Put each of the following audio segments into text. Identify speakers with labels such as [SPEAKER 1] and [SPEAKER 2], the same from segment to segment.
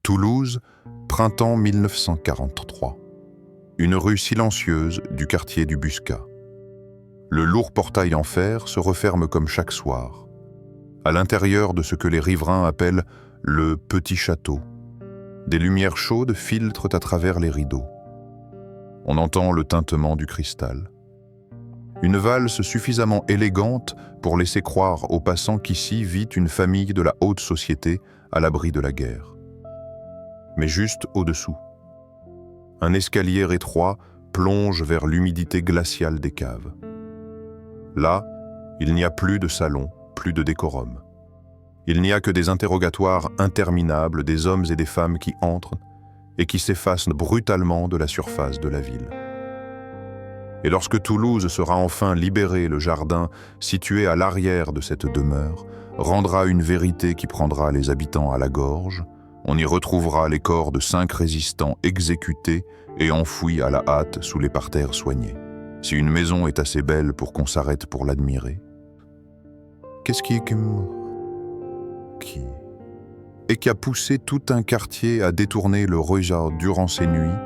[SPEAKER 1] Toulouse, printemps 1943. Une rue silencieuse du quartier du Buscat. Le lourd portail en fer se referme comme chaque soir. À l'intérieur de ce que les riverains appellent le petit château, des lumières chaudes filtrent à travers les rideaux. On entend le tintement du cristal. Une valse suffisamment élégante pour laisser croire aux passants qu'ici vit une famille de la haute société à l'abri de la guerre. Mais juste au-dessous, un escalier étroit plonge vers l'humidité glaciale des caves. Là, il n'y a plus de salon, plus de décorum. Il n'y a que des interrogatoires interminables des hommes et des femmes qui entrent et qui s'effacent brutalement de la surface de la ville. Et lorsque Toulouse sera enfin libérée, le jardin, situé à l'arrière de cette demeure, rendra une vérité qui prendra les habitants à la gorge. On y retrouvera les corps de 5 résistants exécutés et enfouis à la hâte sous les parterres soignés. Si une maison est assez belle pour qu'on s'arrête pour l'admirer, qu'est-ce qui a poussé tout un quartier à détourner le regard durant ces nuits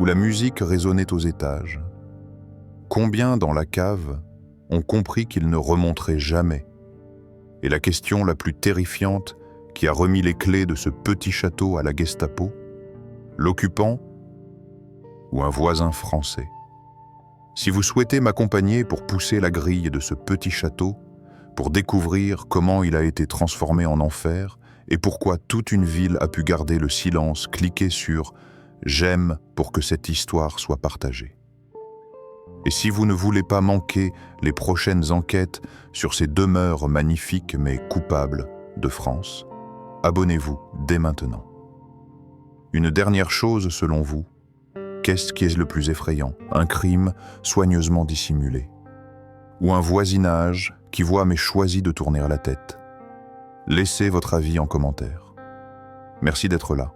[SPEAKER 1] où la musique résonnait aux étages? Combien dans la cave ont compris qu'ils ne remonteraient jamais? Et la question la plus terrifiante qui a remis les clés de ce petit château à la Gestapo, l'occupant ou un voisin français? Si vous souhaitez m'accompagner pour pousser la grille de ce petit château, pour découvrir comment il a été transformé en enfer et pourquoi toute une ville a pu garder le silence, cliquez sur « J'aime » pour que cette histoire soit partagée. Et si vous ne voulez pas manquer les prochaines enquêtes sur ces demeures magnifiques mais coupables de France, abonnez-vous dès maintenant. Une dernière chose selon vous, qu'est-ce qui est le plus effrayant? Un crime soigneusement dissimulé? Ou un voisinage qui voit mais choisit de tourner la tête? Laissez votre avis en commentaire. Merci d'être là.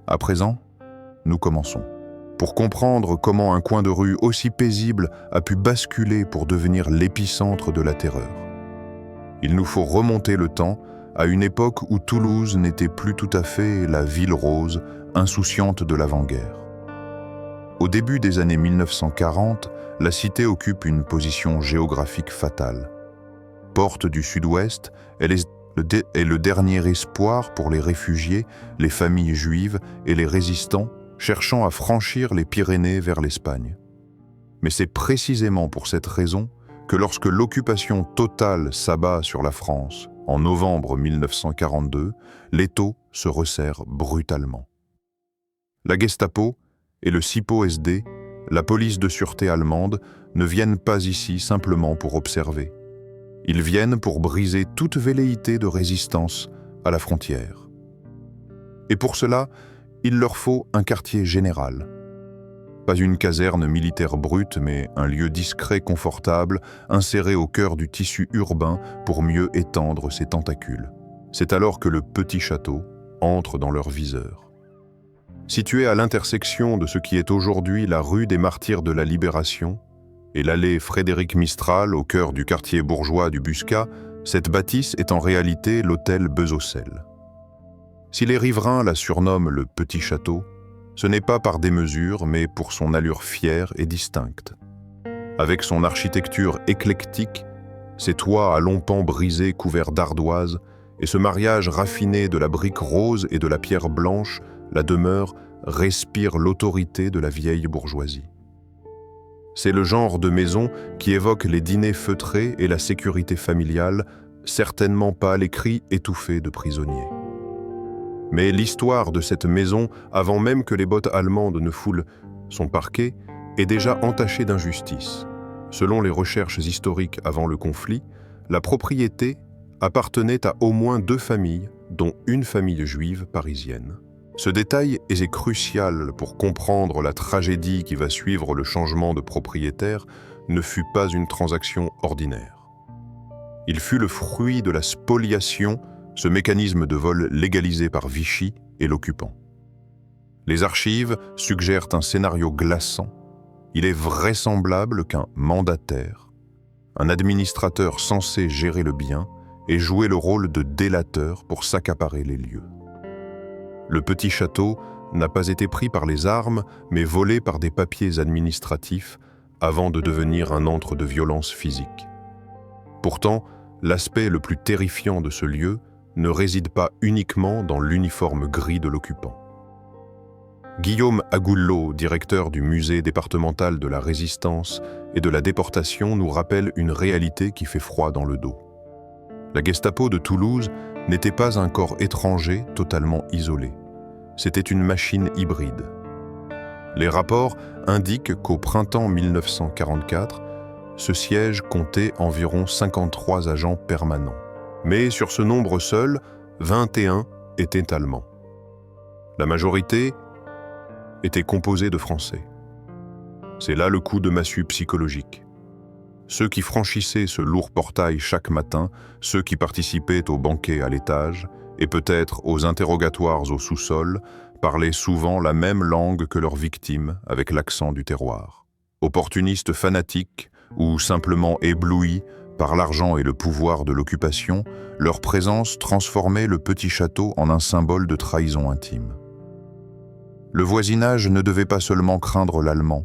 [SPEAKER 1] À présent, nous commençons. Pour comprendre comment un coin de rue aussi paisible a pu basculer pour devenir l'épicentre de la terreur, il nous faut remonter le temps à une époque où Toulouse n'était plus tout à fait la ville rose, insouciante de l'avant-guerre. Au début des années 1940, la cité occupe une position géographique fatale. Porte du sud-ouest, elle est le dernier espoir pour les réfugiés, les familles juives et les résistants cherchant à franchir les Pyrénées vers l'Espagne. Mais c'est précisément pour cette raison que lorsque l'occupation totale s'abat sur la France en novembre 1942, l'étau se resserre brutalement. La Gestapo et le SIPO-SD, la police de sûreté allemande, ne viennent pas ici simplement pour observer. Ils viennent pour briser toute velléité de résistance à la frontière. Et pour cela, il leur faut un quartier général. Pas une caserne militaire brute, mais un lieu discret, confortable, inséré au cœur du tissu urbain pour mieux étendre ses tentacules. C'est alors que le petit château entre dans leur viseur. Situé à l'intersection de ce qui est aujourd'hui la rue des Martyrs de la Libération et l'allée Frédéric Mistral au cœur du quartier bourgeois du Buscat, cette bâtisse est en réalité l'hôtel Bezocel. Si les riverains la surnomment le Petit Château, ce n'est pas par démesure, mais pour son allure fière et distincte. Avec son architecture éclectique, ses toits à longs pans brisés couverts d'ardoises et ce mariage raffiné de la brique rose et de la pierre blanche, la demeure respire l'autorité de la vieille bourgeoisie. C'est le genre de maison qui évoque les dîners feutrés et la sécurité familiale, certainement pas les cris étouffés de prisonniers. Mais l'histoire de cette maison, avant même que les bottes allemandes ne foulent son parquet, est déjà entachée d'injustice. Selon les recherches historiques avant le conflit, la propriété appartenait à au moins 2 familles, dont une famille juive parisienne. Ce détail est crucial pour comprendre la tragédie qui va suivre le changement de propriétaire, ne fut pas une transaction ordinaire. Il fut le fruit de la spoliation, ce mécanisme de vol légalisé par Vichy et l'occupant. Les archives suggèrent un scénario glaçant. Il est vraisemblable qu'un mandataire, un administrateur censé gérer le bien, ait joué le rôle de délateur pour s'accaparer les lieux. Le petit château n'a pas été pris par les armes, mais volé par des papiers administratifs avant de devenir un antre de violence physique. Pourtant, l'aspect le plus terrifiant de ce lieu ne réside pas uniquement dans l'uniforme gris de l'occupant. Guillaume Agoulot, directeur du musée départemental de la Résistance et de la déportation, nous rappelle une réalité qui fait froid dans le dos. La Gestapo de Toulouse n'était pas un corps étranger totalement isolé. C'était une machine hybride. Les rapports indiquent qu'au printemps 1944, ce siège comptait environ 53 agents permanents. Mais sur ce nombre seul, 21 étaient allemands. La majorité était composée de Français. C'est là le coup de massue psychologique. Ceux qui franchissaient ce lourd portail chaque matin, ceux qui participaient aux banquets à l'étage et peut-être aux interrogatoires au sous-sol, parlaient souvent la même langue que leurs victimes avec l'accent du terroir. Opportunistes fanatiques ou simplement éblouis par l'argent et le pouvoir de l'occupation, leur présence transformait le petit château en un symbole de trahison intime. Le voisinage ne devait pas seulement craindre l'allemand,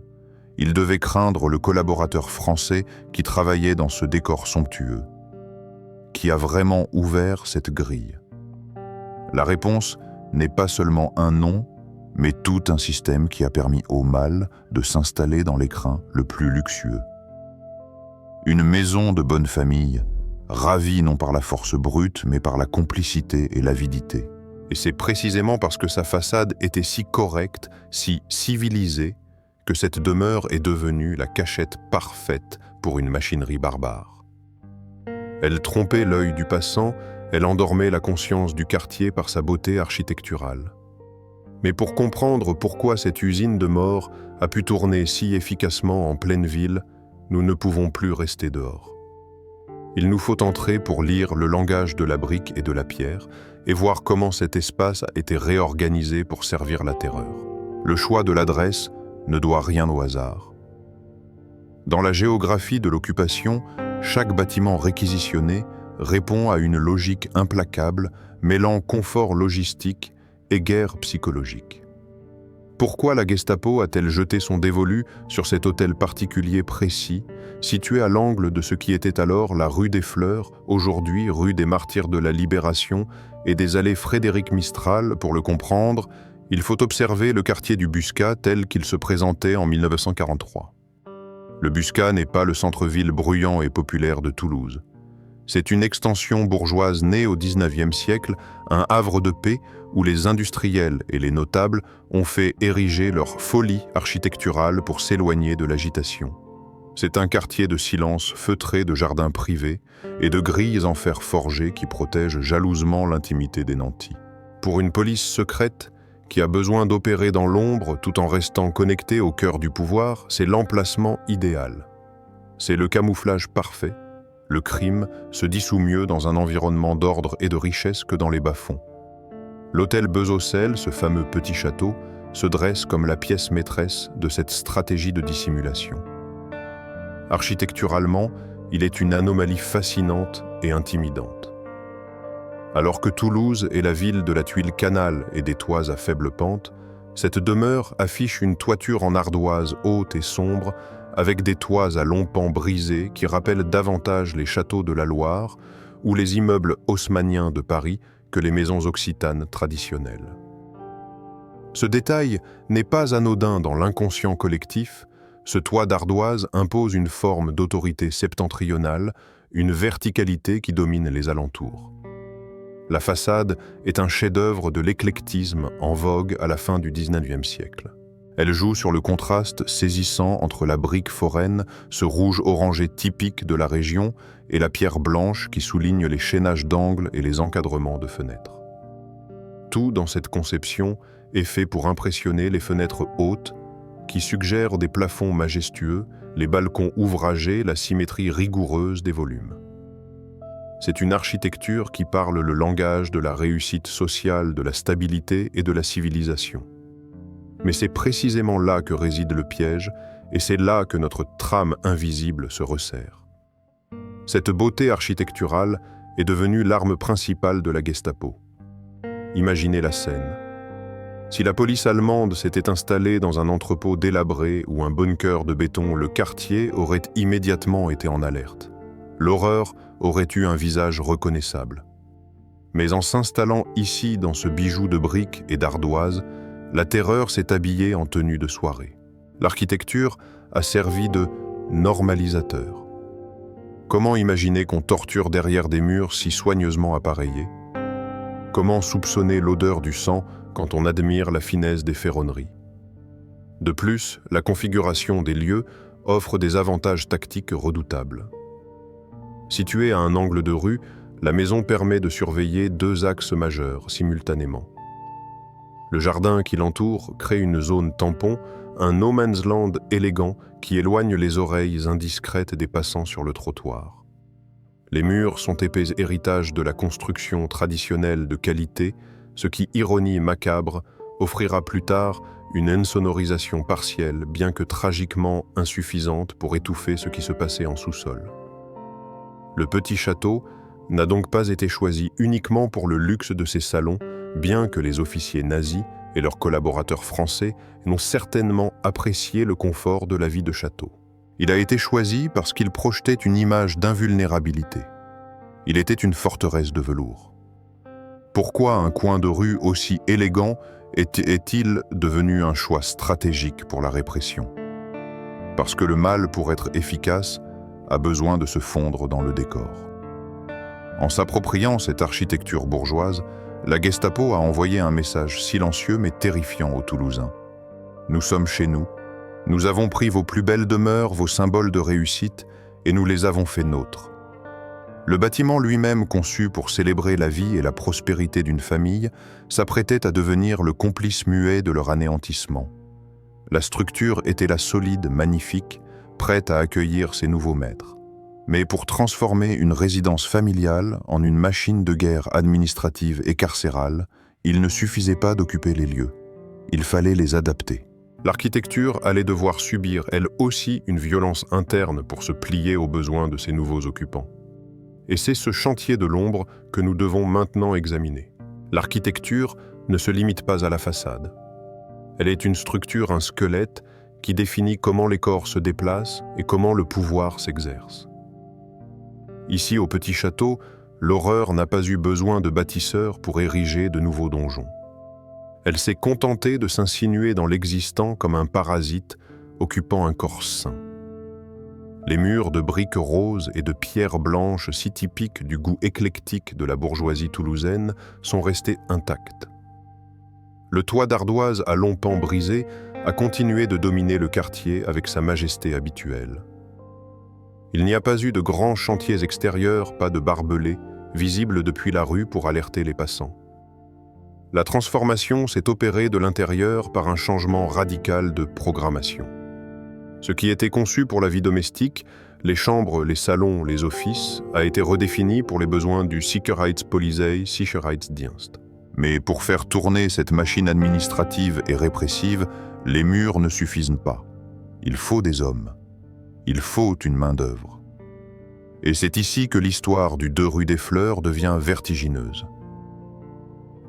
[SPEAKER 1] il devait craindre le collaborateur français qui travaillait dans ce décor somptueux. Qui a vraiment ouvert cette grille? La réponse n'est pas seulement un nom, mais tout un système qui a permis au mal de s'installer dans l'écrin le plus luxueux. Une maison de bonne famille, ravie non par la force brute, mais par la complicité et l'avidité. Et c'est précisément parce que sa façade était si correcte, si civilisée, que cette demeure est devenue la cachette parfaite pour une machinerie barbare. Elle trompait l'œil du passant, elle endormait la conscience du quartier par sa beauté architecturale. Mais pour comprendre pourquoi cette usine de mort a pu tourner si efficacement en pleine ville, nous ne pouvons plus rester dehors. Il nous faut entrer pour lire le langage de la brique et de la pierre et voir comment cet espace a été réorganisé pour servir la terreur. Le choix de l'adresse ne doit rien au hasard. Dans la géographie de l'occupation, chaque bâtiment réquisitionné répond à une logique implacable mêlant confort logistique et guerre psychologique. Pourquoi la Gestapo a-t-elle jeté son dévolu sur cet hôtel particulier précis, situé à l'angle de ce qui était alors la rue des Fleurs, aujourd'hui rue des Martyrs de la Libération, et des allées Frédéric Mistral? Pour le comprendre, il faut observer le quartier du Buscat tel qu'il se présentait en 1943. Le Buscat n'est pas le centre-ville bruyant et populaire de Toulouse. C'est une extension bourgeoise née au XIXe siècle, un havre de paix où les industriels et les notables ont fait ériger leur folie architecturale pour s'éloigner de l'agitation. C'est un quartier de silence feutré de jardins privés et de grilles en fer forgé qui protègent jalousement l'intimité des nantis. Pour une police secrète qui a besoin d'opérer dans l'ombre tout en restant connectée au cœur du pouvoir, c'est l'emplacement idéal. C'est le camouflage parfait. Le crime se dissout mieux dans un environnement d'ordre et de richesse que dans les bas-fonds. L'hôtel Bezocel, ce fameux petit château, se dresse comme la pièce maîtresse de cette stratégie de dissimulation. Architecturalement, il est une anomalie fascinante et intimidante. Alors que Toulouse est la ville de la tuile canal et des toits à faible pente, cette demeure affiche une toiture en ardoise haute et sombre, avec des toits à longs pans brisés qui rappellent davantage les châteaux de la Loire ou les immeubles haussmanniens de Paris que les maisons occitanes traditionnelles. Ce détail n'est pas anodin dans l'inconscient collectif. Ce toit d'ardoise impose une forme d'autorité septentrionale, une verticalité qui domine les alentours. La façade est un chef-d'œuvre de l'éclectisme en vogue à la fin du XIXe siècle. Elle joue sur le contraste saisissant entre la brique foraine, ce rouge orangé typique de la région, et la pierre blanche qui souligne les chaînages d'angles et les encadrements de fenêtres. Tout dans cette conception est fait pour impressionner les fenêtres hautes qui suggèrent des plafonds majestueux, les balcons ouvragés, la symétrie rigoureuse des volumes. C'est une architecture qui parle le langage de la réussite sociale, de la stabilité et de la civilisation. Mais c'est précisément là que réside le piège, et c'est là que notre trame invisible se resserre. Cette beauté architecturale est devenue l'arme principale de la Gestapo. Imaginez la scène. Si la police allemande s'était installée dans un entrepôt délabré ou un bunker de béton, le quartier aurait immédiatement été en alerte. L'horreur aurait eu un visage reconnaissable. Mais en s'installant ici dans ce bijou de briques et d'ardoises, la terreur s'est habillée en tenue de soirée. L'architecture a servi de normalisateur. Comment imaginer qu'on torture derrière des murs si soigneusement appareillés? Comment soupçonner l'odeur du sang quand on admire la finesse des ferronneries? De plus, la configuration des lieux offre des avantages tactiques redoutables. Située à un angle de rue, la maison permet de surveiller deux axes majeurs simultanément. Le jardin qui l'entoure crée une zone tampon, un no man's land élégant qui éloigne les oreilles indiscrètes des passants sur le trottoir. Les murs sont épais héritages de la construction traditionnelle de qualité, ce qui, ironie macabre, offrira plus tard une insonorisation partielle, bien que tragiquement insuffisante pour étouffer ce qui se passait en sous-sol. Le petit château n'a donc pas été choisi uniquement pour le luxe de ses salons, bien que les officiers nazis et leurs collaborateurs français n'ont certainement apprécié le confort de la vie de château. Il a été choisi parce qu'il projetait une image d'invulnérabilité. Il était une forteresse de velours. Pourquoi un coin de rue aussi élégant est-il devenu un choix stratégique pour la répression? Parce que le mal, pour être efficace, a besoin de se fondre dans le décor. En s'appropriant cette architecture bourgeoise, la Gestapo a envoyé un message silencieux mais terrifiant aux Toulousains. Nous sommes chez nous, nous avons pris vos plus belles demeures, vos symboles de réussite, et nous les avons fait nôtres. Le bâtiment lui-même, conçu pour célébrer la vie et la prospérité d'une famille, s'apprêtait à devenir le complice muet de leur anéantissement. La structure était la solide, magnifique, prête à accueillir ses nouveaux maîtres. Mais pour transformer une résidence familiale en une machine de guerre administrative et carcérale, il ne suffisait pas d'occuper les lieux. Il fallait les adapter. L'architecture allait devoir subir, elle aussi, une violence interne pour se plier aux besoins de ses nouveaux occupants. Et c'est ce chantier de l'ombre que nous devons maintenant examiner. L'architecture ne se limite pas à la façade. Elle est une structure, un squelette, qui définit comment les corps se déplacent et comment le pouvoir s'exerce. Ici, au Petit Château, l'horreur n'a pas eu besoin de bâtisseurs pour ériger de nouveaux donjons. Elle s'est contentée de s'insinuer dans l'existant comme un parasite occupant un corps sain. Les murs de briques roses et de pierres blanches si typiques du goût éclectique de la bourgeoisie toulousaine sont restés intacts. Le toit d'ardoise à longs pans brisés a continué de dominer le quartier avec sa majesté habituelle. Il n'y a pas eu de grands chantiers extérieurs, pas de barbelés, visibles depuis la rue pour alerter les passants. La transformation s'est opérée de l'intérieur par un changement radical de programmation. Ce qui était conçu pour la vie domestique, les chambres, les salons, les offices, a été redéfini pour les besoins du Sicherheitspolizei, Sicherheitsdienst. Mais pour faire tourner cette machine administrative et répressive, les murs ne suffisent pas. Il faut des hommes. Il faut une main-d'œuvre. Et c'est ici que l'histoire du 2 rue des Fleurs devient vertigineuse.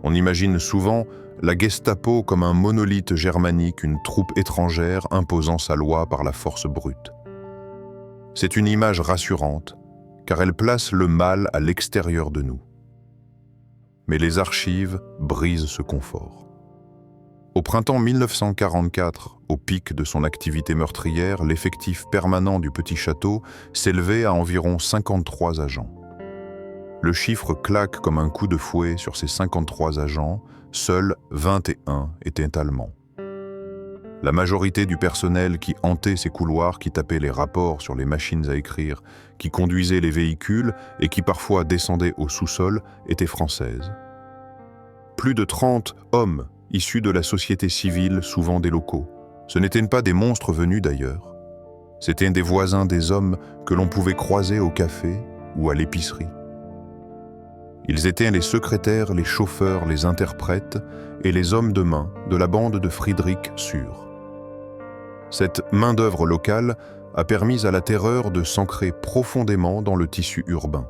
[SPEAKER 1] On imagine souvent la Gestapo comme un monolithe germanique, une troupe étrangère imposant sa loi par la force brute. C'est une image rassurante, car elle place le mal à l'extérieur de nous. Mais les archives brisent ce confort. Au printemps 1944, au pic de son activité meurtrière, l'effectif permanent du Petit Château s'élevait à environ 53 agents. Le chiffre claque comme un coup de fouet sur ces 53 agents, seuls 21 étaient allemands. La majorité du personnel qui hantait ces couloirs, qui tapait les rapports sur les machines à écrire, qui conduisait les véhicules et qui parfois descendait au sous-sol, était française. Plus de 30 hommes issus de la société civile, souvent des locaux. Ce n'étaient pas des monstres venus d'ailleurs. C'étaient des voisins des hommes que l'on pouvait croiser au café ou à l'épicerie. Ils étaient les secrétaires, les chauffeurs, les interprètes et les hommes de main de la bande de Friedrich Sur. Cette main-d'œuvre locale a permis à la terreur de s'ancrer profondément dans le tissu urbain.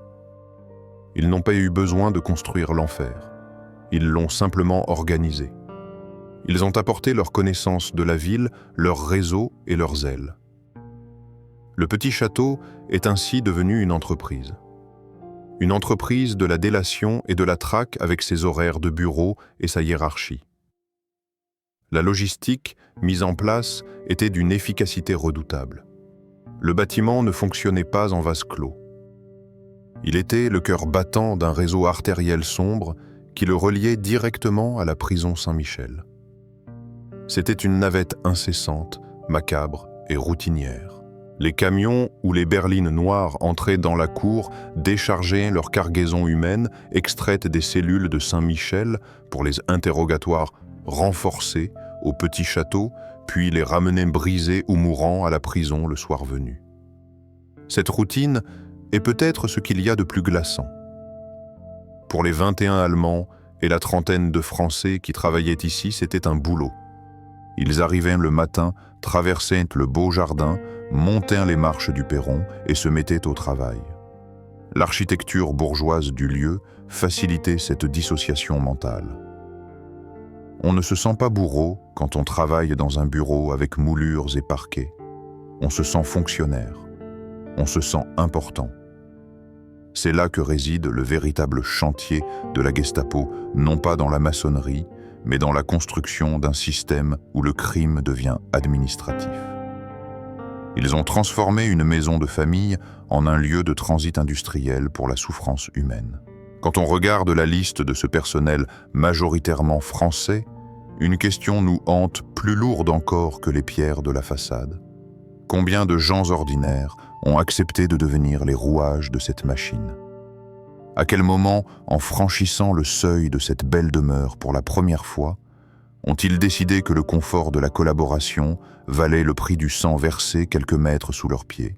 [SPEAKER 1] Ils n'ont pas eu besoin de construire l'enfer. Ils l'ont simplement organisé. Ils ont apporté leur connaissance de la ville, leur réseau et leurs ailes. Le petit château est ainsi devenu une entreprise. Une entreprise de la délation et de la traque avec ses horaires de bureau et sa hiérarchie. La logistique mise en place était d'une efficacité redoutable. Le bâtiment ne fonctionnait pas en vase clos. Il était le cœur battant d'un réseau artériel sombre qui le reliait directement à la prison Saint-Michel. C'était une navette incessante, macabre et routinière. Les camions ou les berlines noires entraient dans la cour, déchargeaient leur cargaison humaine, extraite des cellules de Saint-Michel pour les interrogatoires renforcés au petit château, puis les ramenaient brisés ou mourants à la prison le soir venu. Cette routine est peut-être ce qu'il y a de plus glaçant. Pour les 21 Allemands et la trentaine de Français qui travaillaient ici, c'était un boulot. Ils arrivaient le matin, traversaient le beau jardin, montaient les marches du perron et se mettaient au travail. L'architecture bourgeoise du lieu facilitait cette dissociation mentale. On ne se sent pas bourreau quand on travaille dans un bureau avec moulures et parquets. On se sent fonctionnaire. On se sent important. C'est là que réside le véritable chantier de la Gestapo, non pas dans la maçonnerie, mais dans la construction d'un système où le crime devient administratif. Ils ont transformé une maison de famille en un lieu de transit industriel pour la souffrance humaine. Quand on regarde la liste de ce personnel majoritairement français, une question nous hante plus lourde encore que les pierres de la façade. Combien de gens ordinaires ont accepté de devenir les rouages de cette machine? À quel moment, en franchissant le seuil de cette belle demeure pour la première fois, ont-ils décidé que le confort de la collaboration valait le prix du sang versé quelques mètres sous leurs pieds?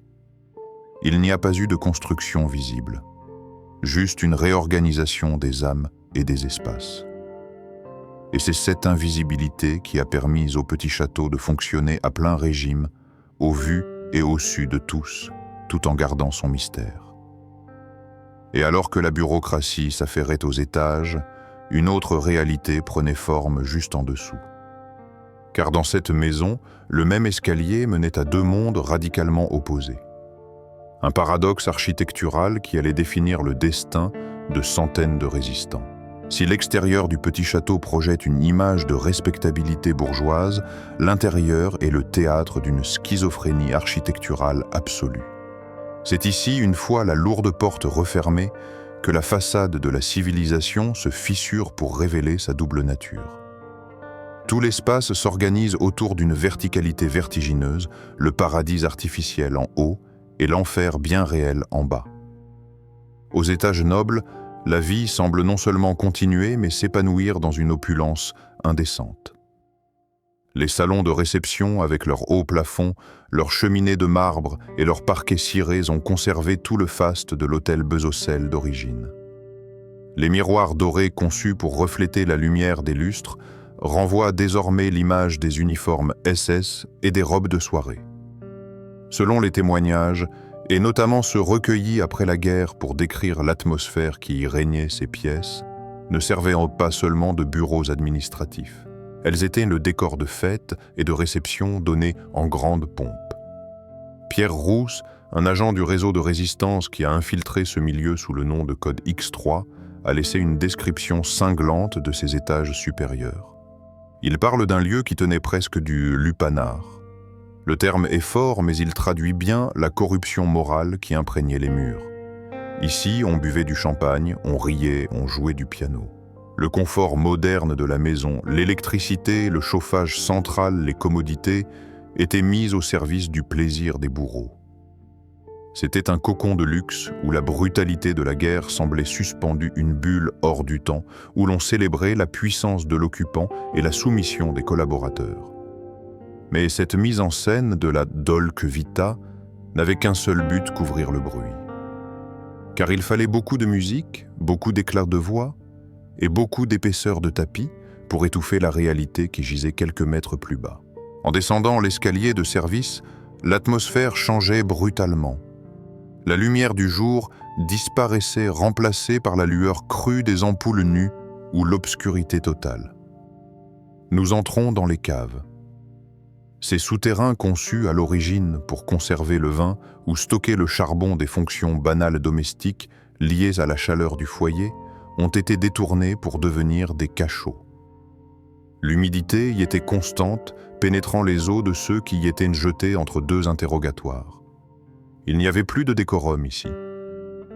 [SPEAKER 1] Il n'y a pas eu de construction visible, juste une réorganisation des âmes et des espaces. Et c'est cette invisibilité qui a permis au petit château de fonctionner à plein régime, au vu et au su de tous, tout en gardant son mystère. Et alors que la bureaucratie s'affairait aux étages, une autre réalité prenait forme juste en dessous. Car dans cette maison, le même escalier menait à deux mondes radicalement opposés. Un paradoxe architectural qui allait définir le destin de centaines de résistants. Si l'extérieur du petit château projette une image de respectabilité bourgeoise, l'intérieur est le théâtre d'une schizophrénie architecturale absolue. C'est ici, une fois la lourde porte refermée, que la façade de la civilisation se fissure pour révéler sa double nature. Tout l'espace s'organise autour d'une verticalité vertigineuse, le paradis artificiel en haut et l'enfer bien réel en bas. Aux étages nobles, la vie semble non seulement continuer, mais s'épanouir dans une opulence indécente. Les salons de réception, avec leurs hauts plafonds, leurs cheminées de marbre et leurs parquets cirés ont conservé tout le faste de l'hôtel Besocel d'origine. Les miroirs dorés conçus pour refléter la lumière des lustres renvoient désormais l'image des uniformes SS et des robes de soirée. Selon les témoignages, et notamment ceux recueillis après la guerre pour décrire l'atmosphère qui y régnait ces pièces, ne servaient pas seulement de bureaux administratifs. Elles étaient le décor de fêtes et de réceptions données en grande pompe. Pierre Rousse, un agent du réseau de résistance qui a infiltré ce milieu sous le nom de code X3, a laissé une description cinglante de ses étages supérieurs. Il parle d'un lieu qui tenait presque du lupanar. Le terme est fort, mais il traduit bien la corruption morale qui imprégnait les murs. Ici, on buvait du champagne, on riait, on jouait du piano. Le confort moderne de la maison, l'électricité, le chauffage central, les commodités, étaient mis au service du plaisir des bourreaux. C'était un cocon de luxe où la brutalité de la guerre semblait suspendue une bulle hors du temps, où l'on célébrait la puissance de l'occupant et la soumission des collaborateurs. Mais cette mise en scène de la Dolce Vita n'avait qu'un seul but, couvrir le bruit. Car il fallait beaucoup de musique, beaucoup d'éclats de voix et beaucoup d'épaisseur de tapis pour étouffer la réalité qui gisait quelques mètres plus bas. En descendant l'escalier de service, l'atmosphère changeait brutalement. La lumière du jour disparaissait, remplacée par la lueur crue des ampoules nues ou l'obscurité totale. Nous entrons dans les caves. Ces souterrains conçus à l'origine pour conserver le vin ou stocker le charbon des fonctions banales domestiques liées à la chaleur du foyer ont été détournés pour devenir des cachots. L'humidité y était constante, pénétrant les os de ceux qui y étaient jetés entre deux interrogatoires. Il n'y avait plus de décorum ici.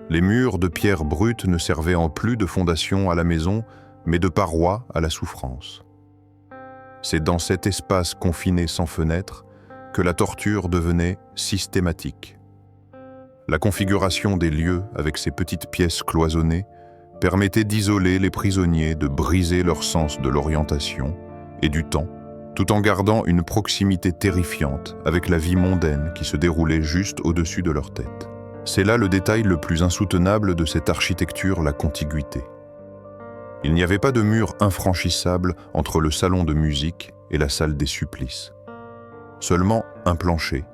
[SPEAKER 1] Les murs de pierre brute ne servaient en plus de fondation à la maison, mais de paroi à la souffrance. C'est dans cet espace confiné sans fenêtre que la torture devenait systématique. La configuration des lieux avec ces petites pièces cloisonnées permettait d'isoler les prisonniers, de briser leur sens de l'orientation et du temps, tout en gardant une proximité terrifiante avec la vie mondaine qui se déroulait juste au-dessus de leur tête. C'est là le détail le plus insoutenable de cette architecture, la contiguïté. Il n'y avait pas de mur infranchissable entre le salon de musique et la salle des supplices. Seulement un plancher.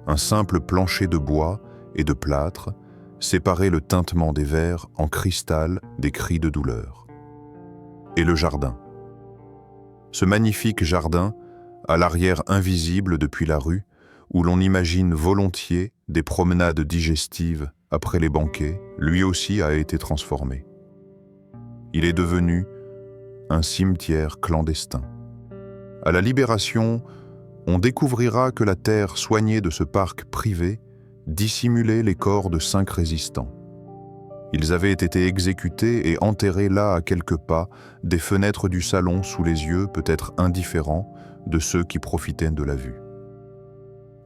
[SPEAKER 1] Un simple plancher de bois et de plâtre séparait le tintement des verres en cristal des cris de douleur. Et le jardin. Ce magnifique jardin, à l'arrière invisible depuis la rue, où l'on imagine volontiers des promenades digestives après les banquets, lui aussi a été transformé. Il est devenu un cimetière clandestin. À la Libération, on découvrira que la terre soignée de ce parc privé dissimulait les corps de 5 résistants. Ils avaient été exécutés et enterrés là à quelques pas des fenêtres du salon sous les yeux peut-être indifférents de ceux qui profitaient de la vue.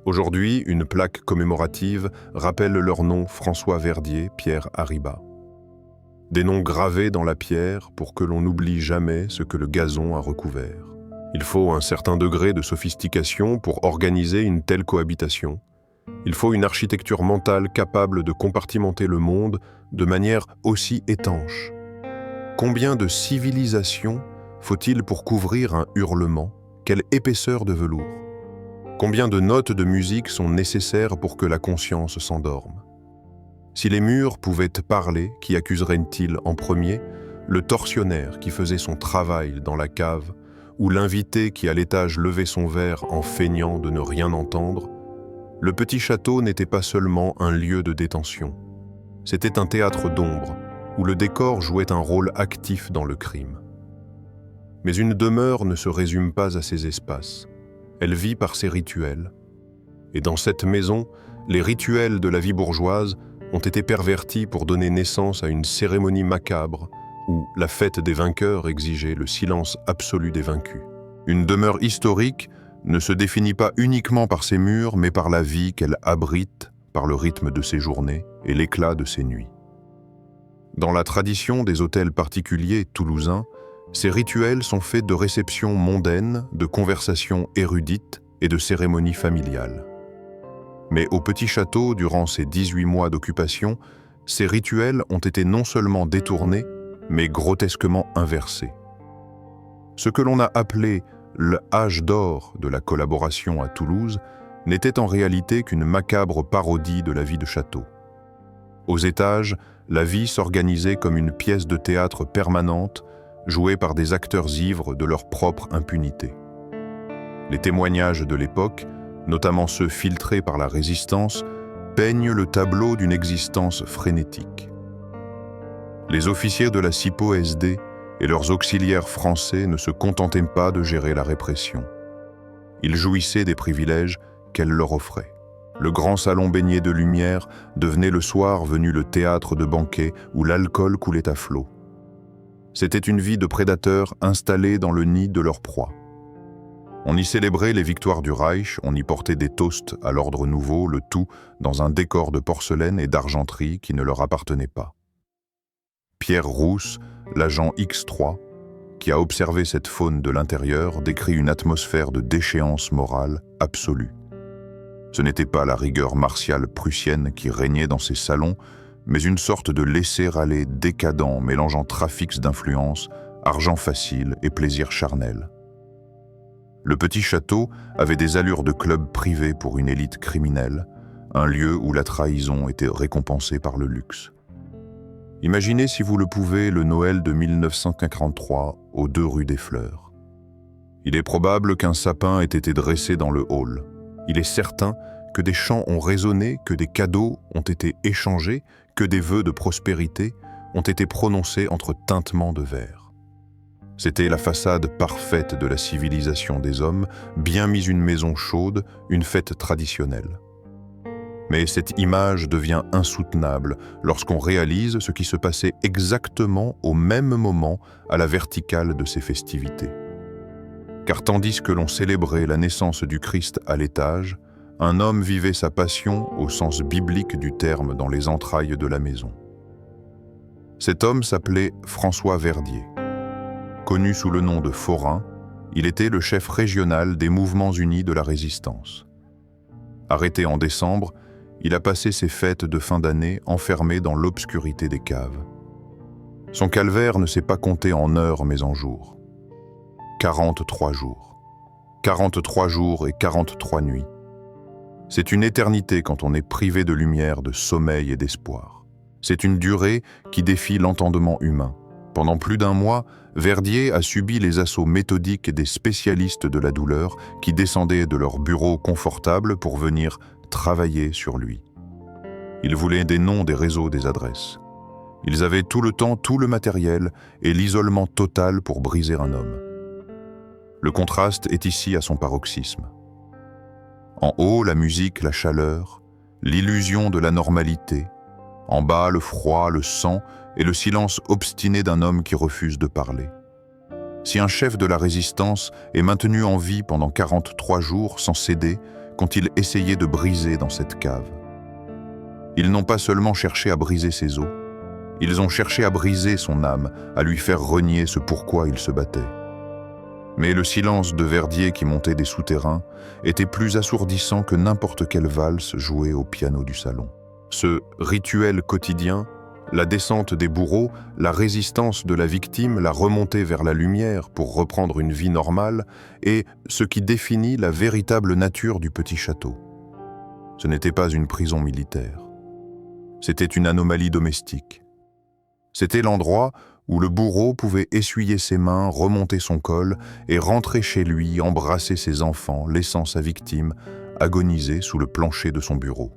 [SPEAKER 1] Aujourd'hui, une plaque commémorative rappelle leurs noms François Verdier, Pierre Haribat. Des noms gravés dans la pierre pour que l'on n'oublie jamais ce que le gazon a recouvert. Il faut un certain degré de sophistication pour organiser une telle cohabitation. Il faut une architecture mentale capable de compartimenter le monde de manière aussi étanche. Combien de civilisations faut-il pour couvrir un hurlement? Quelle épaisseur de velours? Combien de notes de musique sont nécessaires pour que la conscience s'endorme? Si les murs pouvaient parler, qui accuserait-il en premier? Le tortionnaire qui faisait son travail dans la cave, ou l'invité qui à l'étage levait son verre en feignant de ne rien entendre? Le petit château n'était pas seulement un lieu de détention. C'était un théâtre d'ombre, où le décor jouait un rôle actif dans le crime. Mais une demeure ne se résume pas à ses espaces. Elle vit par ses rituels. Et dans cette maison, les rituels de la vie bourgeoise ont été pervertis pour donner naissance à une cérémonie macabre où la fête des vainqueurs exigeait le silence absolu des vaincus. Une demeure historique ne se définit pas uniquement par ses murs, mais par la vie qu'elle abrite, par le rythme de ses journées et l'éclat de ses nuits. Dans la tradition des hôtels particuliers toulousains, ces rituels sont faits de réceptions mondaines, de conversations érudites et de cérémonies familiales. Mais au petit château, durant ces 18 mois d'occupation, ces rituels ont été non seulement détournés, mais grotesquement inversés. Ce que l'on a appelé le âge d'or de la collaboration à Toulouse n'était en réalité qu'une macabre parodie de la vie de château. Aux étages, la vie s'organisait comme une pièce de théâtre permanente, jouée par des acteurs ivres de leur propre impunité. Les témoignages de l'époque, notamment ceux filtrés par la résistance, peignent le tableau d'une existence frénétique. Les officiers de la SIPO-SD et leurs auxiliaires français ne se contentaient pas de gérer la répression. Ils jouissaient des privilèges qu'elle leur offrait. Le grand salon baigné de lumière devenait le soir venu le théâtre de banquets où l'alcool coulait à flots. C'était une vie de prédateurs installés dans le nid de leur proie. On y célébrait les victoires du Reich, on y portait des toasts à l'ordre nouveau, le tout dans un décor de porcelaine et d'argenterie qui ne leur appartenait pas. Pierre Rousse, l'agent X3, qui a observé cette faune de l'intérieur, décrit une atmosphère de déchéance morale absolue. Ce n'était pas la rigueur martiale prussienne qui régnait dans ces salons, mais une sorte de laisser-aller décadent mélangeant trafics d'influence, argent facile et plaisir charnel. Le petit château avait des allures de club privé pour une élite criminelle, un lieu où la trahison était récompensée par le luxe. Imaginez, si vous le pouvez, le Noël de 1943 aux 2 rue des Fleurs. Il est probable qu'un sapin ait été dressé dans le hall. Il est certain que des chants ont résonné, que des cadeaux ont été échangés, que des vœux de prospérité ont été prononcés entre tintements de verre. C'était la façade parfaite de la civilisation des hommes, bien mise une maison chaude, une fête traditionnelle. Mais cette image devient insoutenable lorsqu'on réalise ce qui se passait exactement au même moment à la verticale de ces festivités. Car tandis que l'on célébrait la naissance du Christ à l'étage, un homme vivait sa passion au sens biblique du terme dans les entrailles de la maison. Cet homme s'appelait François Verdier. Connu sous le nom de Forain, il était le chef régional des mouvements unis de la résistance. Arrêté en décembre, il a passé ses fêtes de fin d'année enfermé dans l'obscurité des caves. Son calvaire ne s'est pas compté en heures mais en jours. 43 jours. 43 jours et 43 nuits. C'est une éternité quand on est privé de lumière, de sommeil et d'espoir. C'est une durée qui défie l'entendement humain. Pendant plus d'un mois, Verdier a subi les assauts méthodiques des spécialistes de la douleur qui descendaient de leur bureau confortable pour venir travailler sur lui. Ils voulaient des noms, des réseaux, des adresses. Ils avaient tout le temps, tout le matériel et l'isolement total pour briser un homme. Le contraste est ici à son paroxysme. En haut, la musique, la chaleur, l'illusion de la normalité. En bas, le froid, le sang et le silence obstiné d'un homme qui refuse de parler. Si un chef de la résistance est maintenu en vie pendant 43 jours sans céder, qu'ont-ils essayé de briser dans cette cave? Ils n'ont pas seulement cherché à briser ses os, ils ont cherché à briser son âme, à lui faire renier ce pourquoi il se battait. Mais le silence de Verdier qui montait des souterrains était plus assourdissant que n'importe quelle valse jouée au piano du salon. Ce rituel quotidien, la descente des bourreaux, la résistance de la victime, la remontée vers la lumière pour reprendre une vie normale, est ce qui définit la véritable nature du petit château. Ce n'était pas une prison militaire. C'était une anomalie domestique. C'était l'endroit où le bourreau pouvait essuyer ses mains, remonter son col et rentrer chez lui, embrasser ses enfants, laissant sa victime agoniser sous le plancher de son bureau.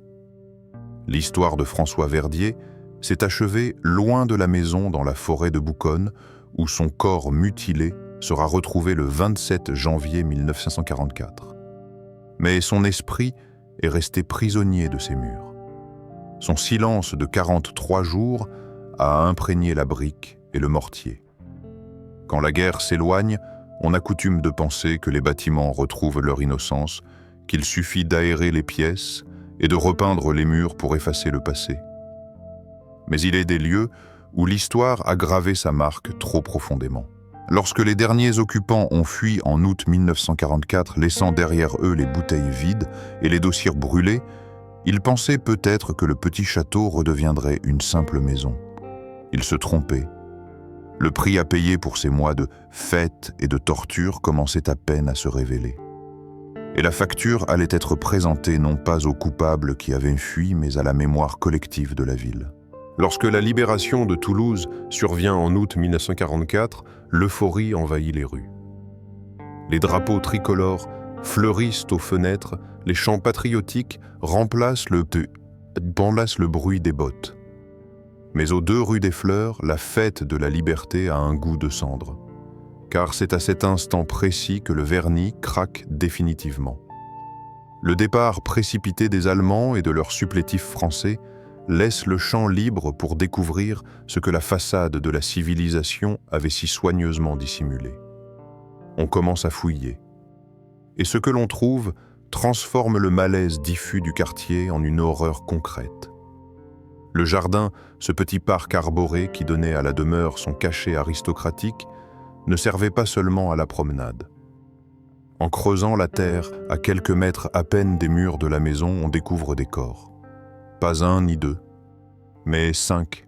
[SPEAKER 1] L'histoire de François Verdier s'est achevée loin de la maison dans la forêt de Bouconne, où son corps mutilé sera retrouvé le 27 janvier 1944. Mais son esprit est resté prisonnier de ces murs. Son silence de 43 jours a imprégné la brique et le mortier. Quand la guerre s'éloigne, on a coutume de penser que les bâtiments retrouvent leur innocence, qu'il suffit d'aérer les pièces et de repeindre les murs pour effacer le passé. Mais il est des lieux où l'histoire a gravé sa marque trop profondément. Lorsque les derniers occupants ont fui en août 1944, laissant derrière eux les bouteilles vides et les dossiers brûlés, ils pensaient peut-être que le petit château redeviendrait une simple maison. Ils se trompaient. Le prix à payer pour ces mois de fêtes et de tortures commençait à peine à se révéler. Et la facture allait être présentée non pas aux coupables qui avaient fui, mais à la mémoire collective de la ville. Lorsque la libération de Toulouse survient en août 1944, l'euphorie envahit les rues. Les drapeaux tricolores fleurissent aux fenêtres, les chants patriotiques remplacent le bruit des bottes. Mais aux 2 rues des Fleurs, la fête de la liberté a un goût de cendre. Car c'est à cet instant précis que le vernis craque définitivement. Le départ précipité des Allemands et de leurs supplétifs français laisse le champ libre pour découvrir ce que la façade de la civilisation avait si soigneusement dissimulé. On commence à fouiller. Et ce que l'on trouve transforme le malaise diffus du quartier en une horreur concrète. Le jardin, ce petit parc arboré qui donnait à la demeure son cachet aristocratique, ne servait pas seulement à la promenade. En creusant la terre, à quelques mètres à peine des murs de la maison, on découvre des corps. Pas 1 ni 2, mais 5.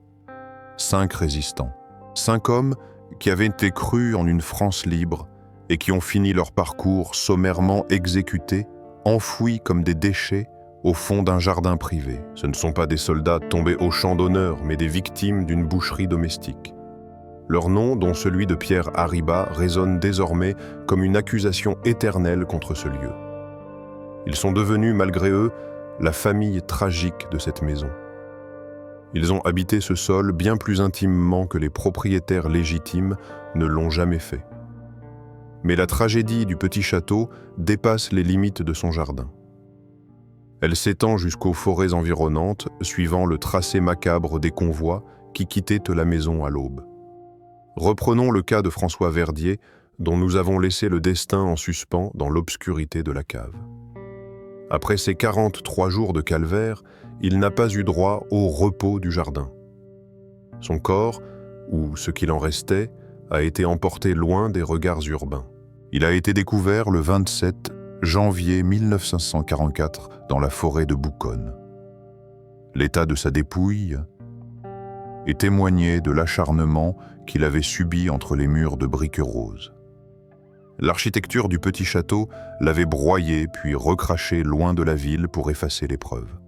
[SPEAKER 1] 5 résistants. 5 hommes qui avaient été crus en une France libre et qui ont fini leur parcours sommairement exécutés, enfouis comme des déchets au fond d'un jardin privé. Ce ne sont pas des soldats tombés au champ d'honneur, mais des victimes d'une boucherie domestique.
[SPEAKER 2] Leur nom, dont celui de Pierre Haribat, résonne désormais comme une accusation éternelle contre ce lieu. Ils sont devenus, malgré eux, la famille tragique de cette maison. Ils ont habité ce sol bien plus intimement que les propriétaires légitimes ne l'ont jamais fait. Mais la tragédie du petit château dépasse les limites de son jardin. Elle s'étend jusqu'aux forêts environnantes, suivant le tracé macabre des convois qui quittaient la maison à l'aube. Reprenons le cas de François Verdier, dont nous avons laissé le destin en suspens dans l'obscurité de la cave. Après ces 43 jours de calvaire, il n'a pas eu droit au repos du jardin. Son corps, ou ce qu'il en restait, a été emporté loin des regards urbains. Il a été découvert le 27 janvier 1944 dans la forêt de Bouconne. L'état de sa dépouille est témoigné de l'acharnement qu'il avait subi entre les murs de briques roses. L'architecture du petit château l'avait broyé puis recraché loin de la ville pour effacer les preuves.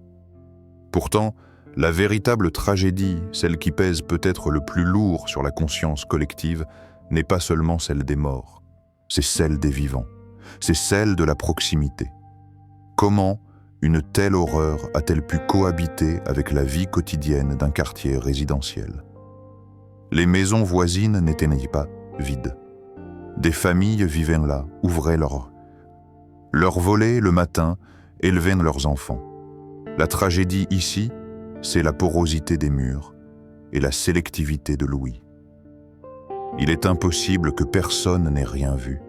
[SPEAKER 2] Pourtant, la véritable tragédie, celle qui pèse peut-être le plus lourd sur la conscience collective, n'est pas seulement celle des morts, c'est celle des vivants, c'est celle de la proximité. Comment une telle horreur a-t-elle pu cohabiter avec la vie quotidienne d'un quartier résidentiel? Les maisons voisines n'étaient pas vides. Des familles vivaient là, ouvraient leurs volets le matin, élevaient leurs enfants. La tragédie ici, c'est la porosité des murs et la sélectivité de l'ouïe. Il est impossible que personne n'ait rien vu.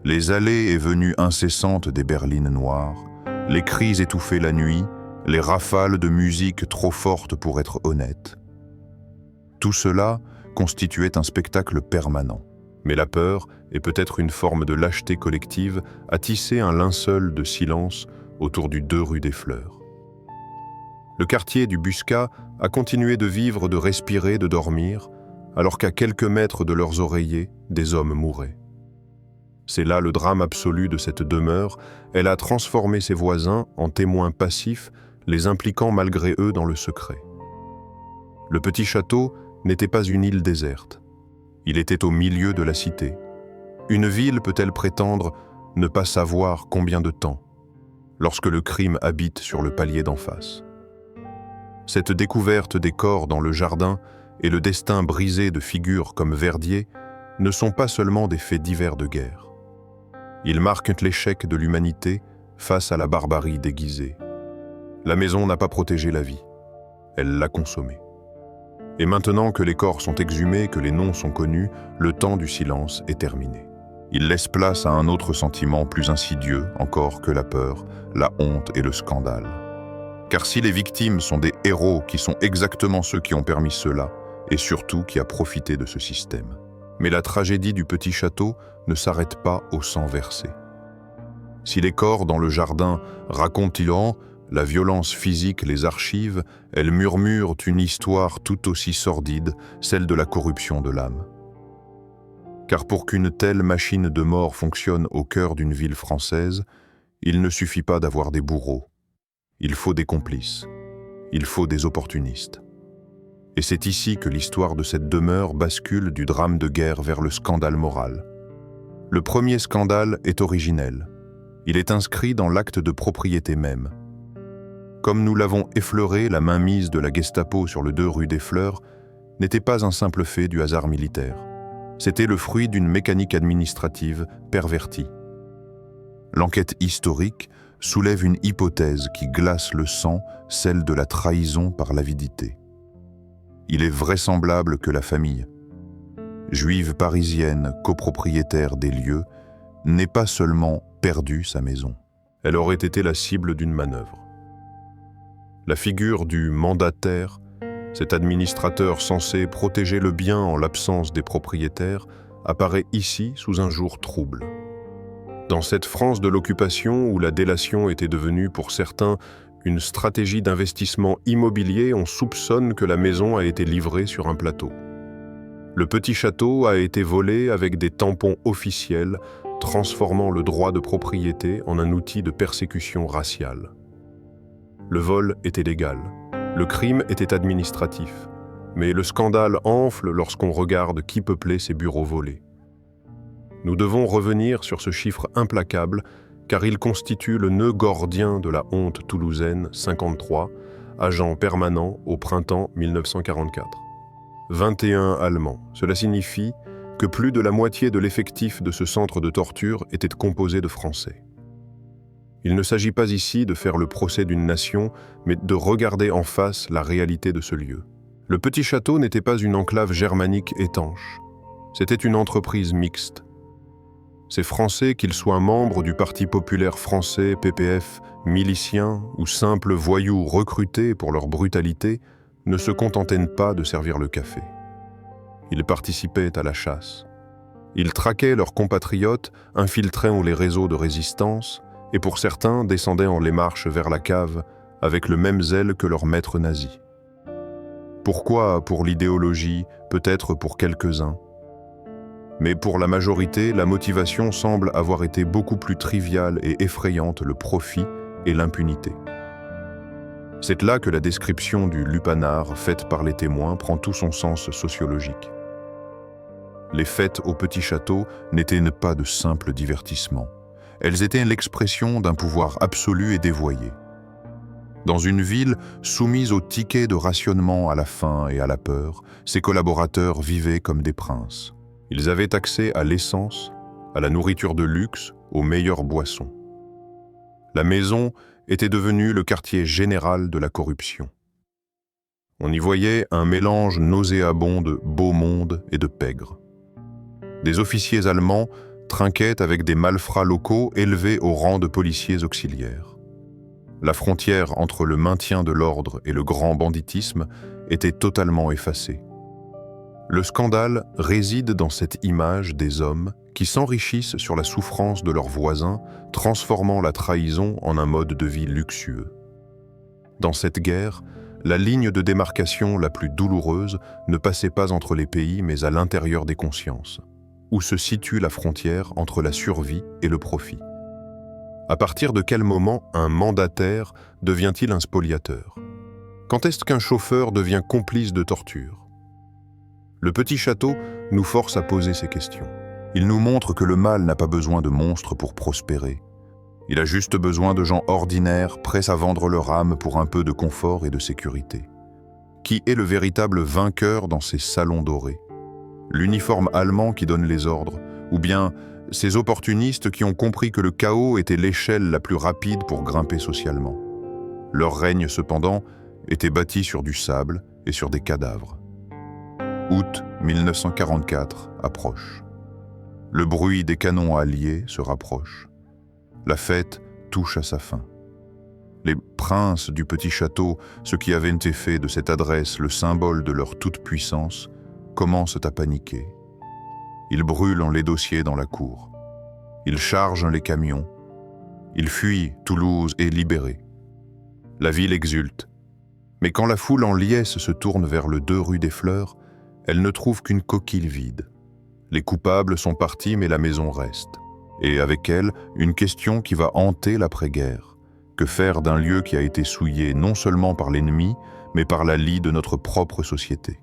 [SPEAKER 2] Les allées et venues incessantes des berlines noires, les cris étouffés la nuit, les rafales de musique trop fortes pour être honnêtes. Tout cela constituait un spectacle permanent. Mais la peur, et peut-être une forme de lâcheté collective, a tissé un linceul de silence autour du 2 rue des Fleurs. Le quartier du Buscat a continué de vivre, de respirer, de dormir, alors qu'à quelques mètres de leurs oreillers, des hommes mouraient. C'est là le drame absolu de cette demeure. Elle a transformé ses voisins en témoins passifs, les impliquant malgré eux dans le secret. Le petit château n'était pas une île déserte. Il était au milieu de la cité. Une ville peut-elle prétendre ne pas savoir combien de temps, lorsque le crime habite sur le palier d'en face? Cette découverte des corps dans le jardin et le destin brisé de figures comme Verdier ne sont pas seulement des faits divers de guerre. Ils marquent l'échec de l'humanité face à la barbarie déguisée. La maison n'a pas protégé la vie, elle l'a consommée. Et maintenant que les corps sont exhumés, que les noms sont connus, le temps du silence est terminé. Il laisse place à un autre sentiment plus insidieux encore que la peur, la honte et le scandale. Car si les victimes sont des héros qui sont exactement ceux qui ont permis cela, et surtout qui a profité de ce système. Mais la tragédie du petit château ne s'arrête pas au sang versé. Si les corps dans le jardin racontent la violence physique les archives, elles murmurent une histoire tout aussi sordide, celle de la corruption de l'âme. Car pour qu'une telle machine de mort fonctionne au cœur d'une ville française, il ne suffit pas d'avoir des bourreaux. Il faut des complices. Il faut des opportunistes. Et c'est ici que l'histoire de cette demeure bascule du drame de guerre vers le scandale moral. Le premier scandale est originel. Il est inscrit dans l'acte de propriété même. Comme nous l'avons effleuré, la mainmise de la Gestapo sur le 2 rue des Fleurs n'était pas un simple fait du hasard militaire. C'était le fruit d'une mécanique administrative pervertie. L'enquête historique soulève une hypothèse qui glace le sang, celle de la trahison par l'avidité. Il est vraisemblable que la famille, juive parisienne, copropriétaire des lieux, n'ait pas seulement perdu sa maison. Elle aurait été la cible d'une manœuvre. La figure du mandataire, cet administrateur censé protéger le bien en l'absence des propriétaires, apparaît ici sous un jour trouble. Dans cette France de l'occupation où la délation était devenue pour certains une stratégie d'investissement immobilier, on soupçonne que la maison a été livrée sur un plateau. Le petit château a été volé avec des tampons officiels, transformant le droit de propriété en un outil de persécution raciale. Le vol était légal, le crime était administratif, Mais le scandale enfle lorsqu'on regarde qui peuplait ces bureaux volés. Nous devons revenir sur ce chiffre implacable, car il constitue le nœud gordien de la honte toulousaine 53, agent permanent au printemps 1944. 21 Allemands. Cela signifie que plus de la moitié de l'effectif de ce centre de torture était composé de Français. Il ne s'agit pas ici de faire le procès d'une nation, mais de regarder en face la réalité de ce lieu. Le petit château n'était pas une enclave germanique étanche. C'était une entreprise mixte. Ces Français, qu'ils soient membres du Parti populaire français, PPF, miliciens ou simples voyous recrutés pour leur brutalité, ne se contentaient pas de servir le café. Ils participaient à la chasse. Ils traquaient leurs compatriotes, infiltrant les réseaux de résistance, et pour certains descendaient en les marches vers la cave avec le même zèle que leurs maîtres nazis. Pourquoi pour l'idéologie, peut-être pour quelques-uns? Mais pour la majorité, la motivation semble avoir été beaucoup plus triviale et effrayante, le profit et l'impunité. C'est là que la description du lupanar faite par les témoins prend tout son sens sociologique. Les fêtes au petit château n'étaient pas de simples divertissements. Elles étaient l'expression d'un pouvoir absolu et dévoyé. Dans une ville soumise au ticket de rationnement à la faim et à la peur, ses collaborateurs vivaient comme des princes. Ils avaient accès à l'essence, à la nourriture de luxe, aux meilleures boissons. La maison était devenue le quartier général de la corruption. On y voyait un mélange nauséabond de beau monde et de pègre. Des officiers allemands trinquaient avec des malfrats locaux élevés au rang de policiers auxiliaires. La frontière entre le maintien de l'ordre et le grand banditisme était totalement effacée. Le scandale réside dans cette image des hommes qui s'enrichissent sur la souffrance de leurs voisins, transformant la trahison en un mode de vie luxueux. Dans cette guerre, la ligne de démarcation la plus douloureuse ne passait pas entre les pays mais à l'intérieur des consciences, où se situe la frontière entre la survie et le profit. À partir de quel moment un mandataire devient-il un spoliateur? Quand est-ce qu'un chauffeur devient complice de torture? Le petit château nous force à poser ces questions. Il nous montre que le mal n'a pas besoin de monstres pour prospérer. Il a juste besoin de gens ordinaires, prêts à vendre leur âme pour un peu de confort et de sécurité. Qui est le véritable vainqueur dans ces salons dorés? L'uniforme allemand qui donne les ordres, ou bien ces opportunistes qui ont compris que le chaos était l'échelle la plus rapide pour grimper socialement. Leur règne, cependant, était bâti sur du sable et sur des cadavres. Août 1944 approche. Le bruit des canons alliés se rapproche. La fête touche à sa fin. Les princes du petit château, ceux qui avaient été faits de cette adresse le symbole de leur toute-puissance, commencent à paniquer. Ils brûlent les dossiers dans la cour. Ils chargent les camions. Ils fuient, Toulouse est libérée. La ville exulte. Mais quand la foule en liesse se tourne vers le 2 rue des Fleurs, elle ne trouve qu'une coquille vide. Les coupables sont partis, mais la maison reste. Et avec elle, une question qui va hanter l'après-guerre. Que faire d'un lieu qui a été souillé non seulement par l'ennemi, mais par la lie de notre propre société?